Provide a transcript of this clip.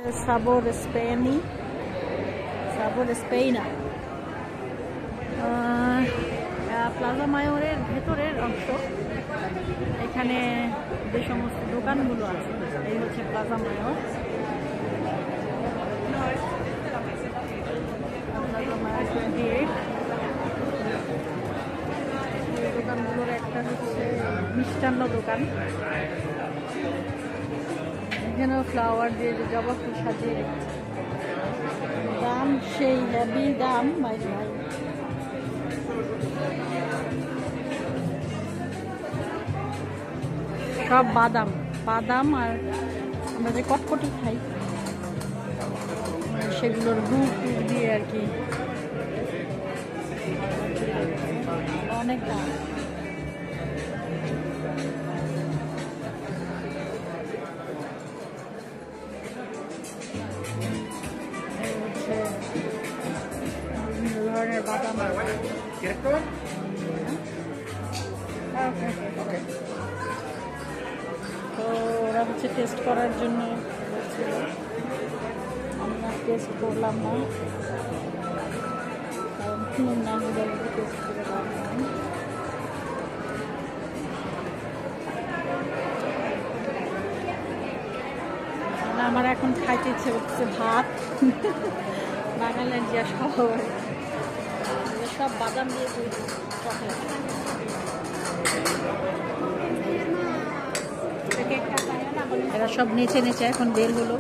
সাবর স্পেনি, সাবর স্পেইনা plaza মায়োরের ভেতরের অংশ। এখানে যে সমস্ত দোকানগুলো আছে এই হচ্ছে প্লাজা মায়োর। দোকানগুলোর একটা হচ্ছে মিষ্টান্ন দোকান। এখানেও ফ্লাওয়ার দিয়ে যে জবা ফুল সাজিয়ে রেখেছে। দাম সেই হেভি দাম ভাই ভাই। সব বাদাম বাদাম আর আমরা যে কটকটি খাই সেগুলোর দুধ দিয়ে আর কি অনেক দাম। বিভিন্ন ধরনের বাদাম তো ওরা হচ্ছে টেস্ট করার জন্য বলছিল, আমি আর টেস্ট করলাম না কারণ কিনুন না হলে টেস্ট করে পারলাম। আমার এখন খাইতে ইচ্ছে করছে ভাত। নাগাল্যান্ড যা সব বাদাম দিয়ে তৈরি চকলেট। এরা সব নেচে নেচে এখন বের হলো।